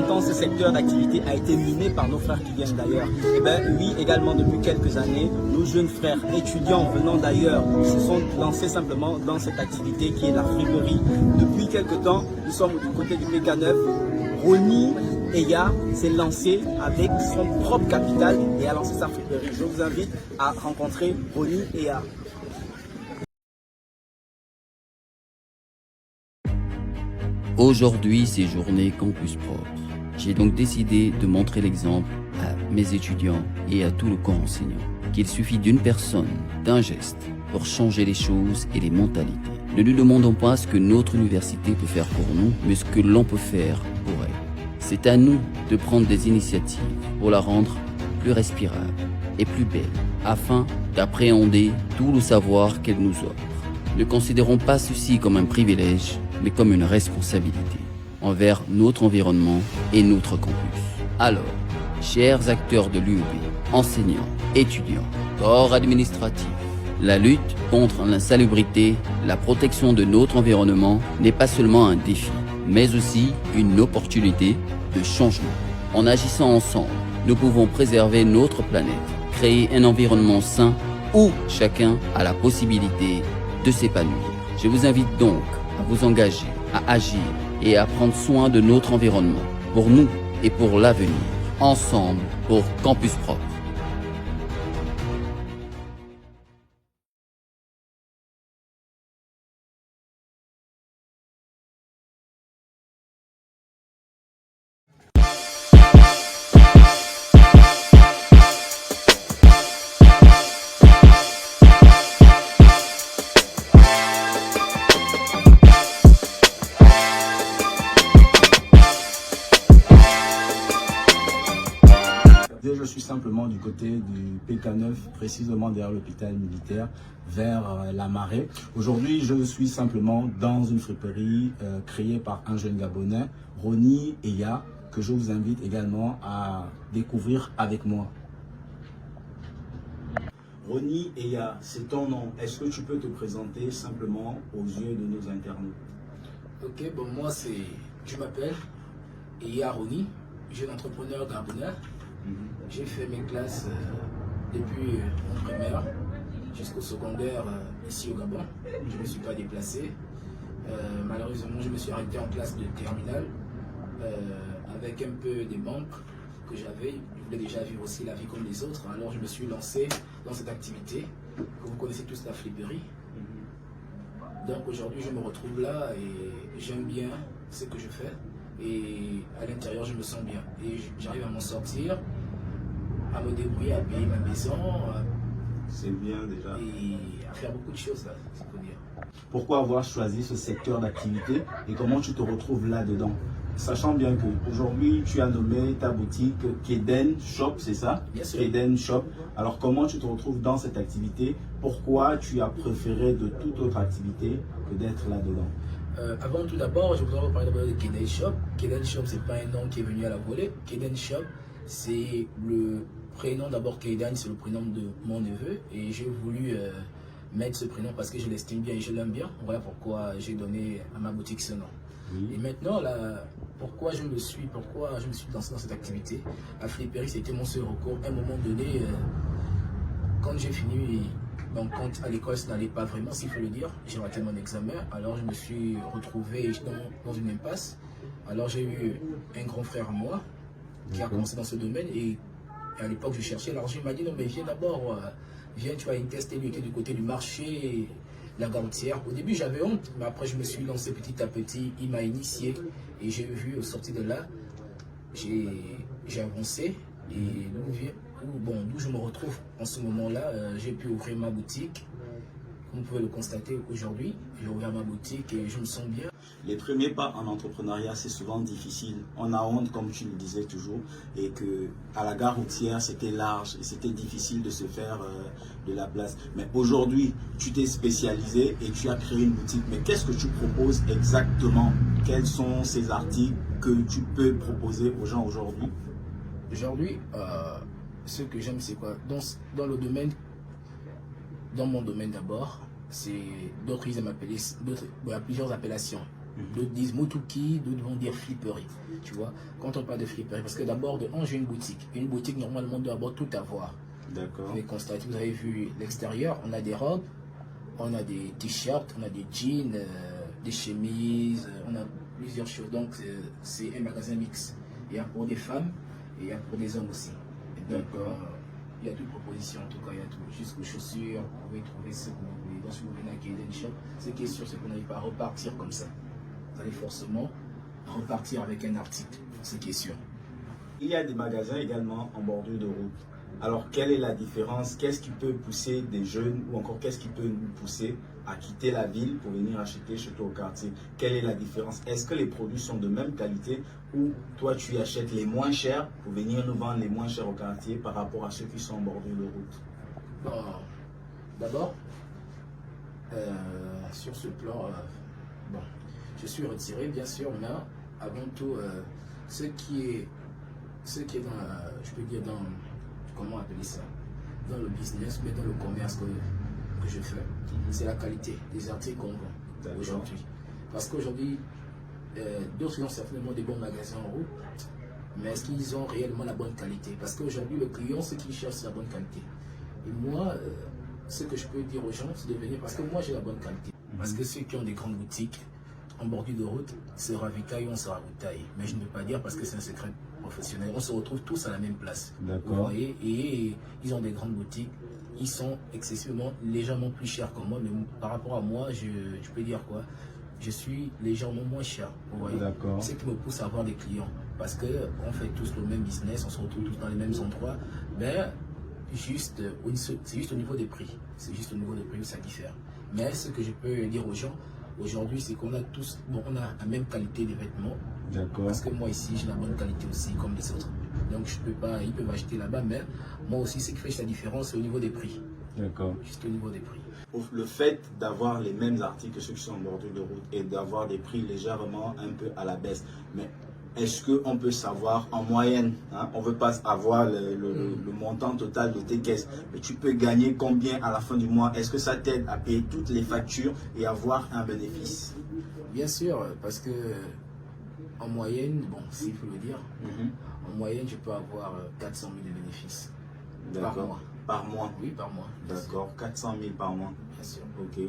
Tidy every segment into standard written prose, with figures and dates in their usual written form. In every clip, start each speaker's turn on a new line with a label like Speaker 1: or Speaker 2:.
Speaker 1: longtemps ce secteur d'activité a été miné par nos frères qui viennent d'ailleurs? Eh bien oui, également depuis quelques années, nos jeunes frères étudiants venant d'ailleurs se sont lancés simplement dans cette activité qui est la friperie. Depuis quelques temps, nous sommes du côté du PK9. Ronnie Eya s'est lancé avec son propre capital et a lancé sa friperie. Je vous invite à rencontrer Ronnie Eya.
Speaker 2: Aujourd'hui, c'est journée campus propre. J'ai donc décidé de montrer l'exemple à mes étudiants et à tout le corps enseignant qu'il suffit d'une personne, d'un geste, pour changer les choses et les mentalités. Ne nous demandons pas ce que notre université peut faire pour nous, mais ce que l'on peut faire pour elle. C'est à nous de prendre des initiatives pour la rendre plus respirable et plus belle, afin d'appréhender tout le savoir qu'elle nous offre. Ne considérons pas ceci comme un privilège, mais comme une responsabilité envers notre environnement et notre campus. Alors, chers acteurs de l'UEB, enseignants, étudiants, corps administratif, la lutte contre l'insalubrité, la protection de notre environnement n'est pas seulement un défi, mais aussi une opportunité de changement. En agissant ensemble, nous pouvons préserver notre planète, créer un environnement sain où chacun a la possibilité de s'épanouir. Je vous invite donc à vous engager, à agir et à prendre soin de notre environnement, pour nous et pour l'avenir, ensemble pour Campus Propre.
Speaker 1: Je suis simplement du côté du PK9, précisément derrière l'hôpital militaire, vers la Marée. Aujourd'hui, je suis simplement dans une friperie créée par un jeune Gabonais, Ronnie Eya, que je vous invite également à découvrir avec moi. Ronnie Eya, c'est ton nom. Est-ce que tu peux te présenter simplement aux yeux de nos internautes?
Speaker 3: Ok, bon, moi je m'appelle Eya Ronnie, jeune entrepreneur gabonais. J'ai fait mes classes depuis mon primaire jusqu'au secondaire ici au Gabon. Je ne me suis pas déplacé. Malheureusement, je me suis arrêté en classe de terminale avec un peu des manques que j'avais. Je voulais déjà vivre aussi la vie comme les autres. Alors je me suis lancé dans cette activité que vous connaissez tous, la friperie. Donc aujourd'hui, je me retrouve là et j'aime bien ce que je fais. Et à l'intérieur, je me sens bien. Et j'arrive à m'en sortir, à me débrouiller, à payer ma maison.
Speaker 1: C'est bien déjà.
Speaker 3: Et à faire beaucoup de choses là, c'est pour dire.
Speaker 1: Pourquoi avoir choisi ce secteur d'activité et comment tu te retrouves là-dedans? Sachant bien qu'aujourd'hui, tu as nommé ta boutique Keden Shop, c'est ça?
Speaker 3: Bien sûr.
Speaker 1: Keden Shop. Alors, comment tu te retrouves dans cette activité? Pourquoi tu as préféré de toute autre activité que d'être là-dedans?
Speaker 3: Avant tout d'abord, je voudrais vous parler d'abord de Keden Shop. Keden Shop, c'est pas un nom qui est venu à la volée. Keden Shop, c'est le prénom d'abord. Keden, c'est le prénom de mon neveu. Et j'ai voulu mettre ce prénom parce que je l'estime bien et je l'aime bien. Voilà pourquoi j'ai donné à ma boutique ce nom. Oui. Et maintenant, là, pourquoi je me suis lancé dans cette activité? La friperie, c'était mon seul recours. À un moment donné, quand j'ai fini mon compte à l'école, ça n'allait pas vraiment, s'il faut le dire. J'ai raté mon examen, alors je me suis retrouvé dans une impasse. Alors j'ai eu un grand frère à moi qui a commencé dans ce domaine et à l'époque je cherchais. Alors il m'a dit non mais viens d'abord, viens, tu vas tester. Lui était du côté du marché, la Garoutière. Au début j'avais honte, mais après je me suis lancé petit à petit. Il m'a initié et j'ai vu au sortir de là, j'ai avancé et d'où je me retrouve en ce moment-là, j'ai pu ouvrir ma boutique. Comme vous pouvez le constater aujourd'hui, j'ai ouvert ma boutique et je me sens bien.
Speaker 1: Les premiers pas en entrepreneuriat, c'est souvent difficile. On a honte, comme tu le disais toujours, et que à la gare routière, c'était large et c'était difficile de se faire de la place. Mais aujourd'hui, tu t'es spécialisé et tu as créé une boutique. Mais qu'est-ce que tu proposes exactement? Quels sont ces articles que tu peux proposer aux gens aujourd'hui?
Speaker 3: Aujourd'hui, ce que j'aime, c'est quoi? Dans le domaine, dans mon domaine d'abord, c'est d'autres, ils aiment appeler, il y a plusieurs appellations. D'autres disent Motuki, d'autres vont dire flipperie. Tu vois, quand on parle de flipperie, parce que d'abord, j'ai une boutique. Une boutique, normalement, doit d'abord tout avoir.
Speaker 1: D'accord.
Speaker 3: Vous avez constaté, vous avez vu l'extérieur, on a des robes, on a des t-shirts, on a des jeans, des chemises, on a plusieurs choses. Donc, c'est un magasin mix. Il y a pour des femmes et il y a pour des hommes aussi. Et donc, il y a toute proposition, en tout cas, il y a tout. Jusqu'aux chaussures, vous pouvez trouver ce que vous voulez. Donc, si vous venez à Kayden Shop, ce qui est sûr, c'est qu'on n'arrive pas à repartir comme ça. Vous allez forcément repartir avec un article, ce qui est sûr.
Speaker 1: Il y a des magasins également en bordure de route. Alors, quelle est la différence? Qu'est-ce qui peut pousser des jeunes ou encore qu'est-ce qui peut nous pousser à quitter la ville pour venir acheter chez toi au quartier? Quelle est la différence? Est-ce que les produits sont de même qualité ou toi tu achètes les moins chers pour venir nous vendre les moins chers au quartier par rapport à ceux qui sont en bordure de route?
Speaker 3: Bon, d'abord, sur ce plan, bon, je suis retiré bien sûr, mais avant tout, ce qui est dans, je peux dire dans, comment appeler ça, dans le business, mais dans le commerce que je fais, c'est la qualité des articles qu'on vend aujourd'hui. Parce qu'aujourd'hui, d'autres ont certainement des bons magasins en route, mais est-ce qu'ils ont réellement la bonne qualité? Parce qu'aujourd'hui, le client, ce qu'il cherche, c'est la bonne qualité. Et moi, ce que je peux dire aux gens, c'est de venir parce que moi, j'ai la bonne qualité. Parce que ceux qui ont des grandes boutiques en bordure de route, se ravitaillent, on se ravitaille. Mais je ne peux pas dire parce que c'est un secret professionnel. On se retrouve tous à la même place. Vous voyez, et ils ont des grandes boutiques. Ils sont excessivement, légèrement plus chers que moi. Mais par rapport à moi, je peux dire quoi? Je suis légèrement moins cher. Vous voyez, ce qui me pousse à avoir des clients. Parce qu'on fait tous le même business, on se retrouve tous dans les mêmes endroits. Mais c'est juste au niveau des prix. C'est juste au niveau des prix où ça diffère. Mais ce que je peux dire aux gens, aujourd'hui, c'est qu'on a tous, bon, on a la même qualité de vêtements. Parce que moi ici, j'ai la bonne qualité aussi, comme les autres. Donc je peux pas, ils peuvent acheter là-bas, mais moi aussi, ce qui fait la différence, c'est au niveau des prix. Juste au niveau des prix.
Speaker 1: Le fait d'avoir les mêmes articles que ceux qui sont en bordure de route et d'avoir des prix légèrement un peu à la baisse, mais est-ce qu'on peut savoir en moyenne, hein, on ne veut pas avoir le montant total de tes caisses, mais tu peux gagner combien à la fin du mois? Est-ce que ça t'aide à payer toutes les factures et avoir un bénéfice?
Speaker 3: Bien sûr, parce que en moyenne, bon, s'il faut le dire, en moyenne, je peux avoir 400 000 de bénéfices par mois.
Speaker 1: Par mois?
Speaker 3: Oui, par mois.
Speaker 1: D'accord, 400 000 par mois.
Speaker 3: Bien sûr.
Speaker 1: Ok.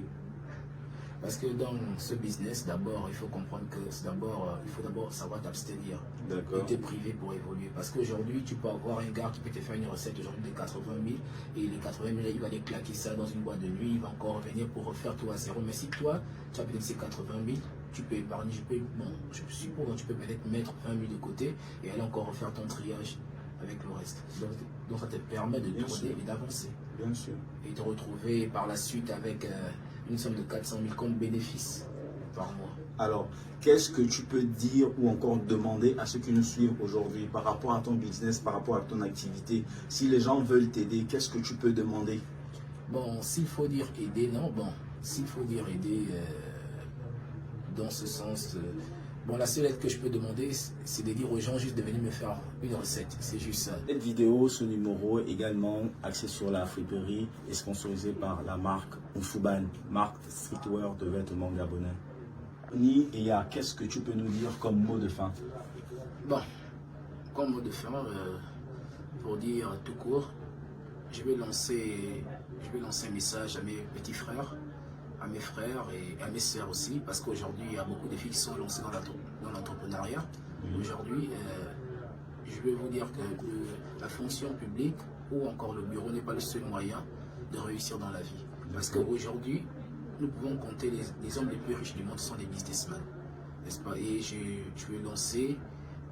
Speaker 3: Parce que dans ce business, d'abord, il faut comprendre que il faut d'abord savoir t'abstenir.
Speaker 1: D'accord.
Speaker 3: Et te priver pour évoluer. Parce qu'aujourd'hui, tu peux avoir un gars qui peut te faire une recette aujourd'hui de 80 000 et les 80 000, il va aller claquer ça dans une boîte de nuit, il va encore revenir pour refaire tout à zéro. Mais si toi, tu as peut-être ces 80 000, tu peux épargner, je suppose que tu peux peut-être mettre 20 000 de côté et aller encore refaire ton triage avec le reste. Donc ça te permet de tourner et d'avancer.
Speaker 1: Bien sûr.
Speaker 3: Et de retrouver par la suite avec une somme de 400 000 comme bénéfice par mois.
Speaker 1: Alors, qu'est-ce que tu peux dire ou encore demander à ceux qui nous suivent aujourd'hui par rapport à ton business, par rapport à ton activité? Si les gens veulent t'aider, qu'est-ce que tu peux demander?
Speaker 3: Bon, s'il faut dire aider, non. Bon, s'il faut dire aider dans ce sens... bon, la seule aide que je peux demander, c'est de dire aux gens juste de venir me faire une recette. C'est juste ça.
Speaker 1: Cette vidéo, ce numéro également axé sur la friperie est sponsorisé par la marque Oufouban, marque streetwear de vêtements gabonais. Ni et ya, qu'est-ce que tu peux nous dire comme mot de fin?
Speaker 3: Bon, comme mot de fin, pour dire tout court, je vais lancer un message à mes petits frères, à mes frères et à mes sœurs aussi, parce qu'aujourd'hui, il y a beaucoup de filles qui sont lancées dans l'entrepreneuriat. Aujourd'hui, je vais vous dire que la fonction publique ou encore le bureau n'est pas le seul moyen de réussir dans la vie. Parce qu'aujourd'hui, nous pouvons compter les hommes les plus riches du monde sont des businessmen, n'est-ce pas? Et je vais lancer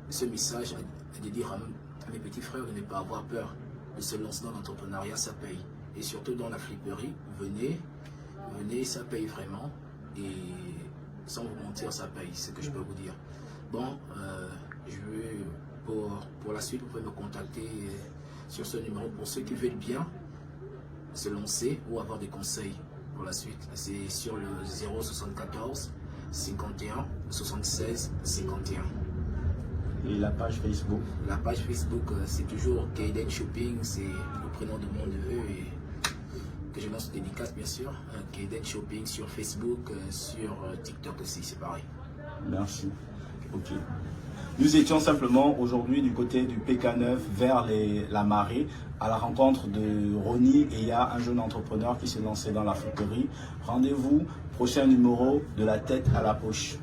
Speaker 3: ce message de dire à mes petits frères de ne pas avoir peur de se lancer dans l'entrepreneuriat, ça paye. Et surtout dans la flipperie, venez, ça paye vraiment. Et sans vous mentir, ça paye, c'est ce que je peux vous dire. Bon, je vais, pour la suite, vous pouvez me contacter sur ce numéro pour ceux qui veulent bien se lancer ou avoir des conseils pour la suite. C'est sur le 074 51 76 51.
Speaker 1: Et la page Facebook?
Speaker 3: La page Facebook, c'est toujours Kayden Shopping, c'est le prénom de mon neveu et que je lance dédicace bien sûr. Kayden Shopping sur Facebook, sur TikTok aussi, c'est pareil.
Speaker 1: Merci. Ok. Nous étions simplement aujourd'hui du côté du PK9 vers la marée à la rencontre de Ronnie et il y a un jeune entrepreneur qui s'est lancé dans la friperie. Rendez-vous, prochain numéro de la tête à la poche.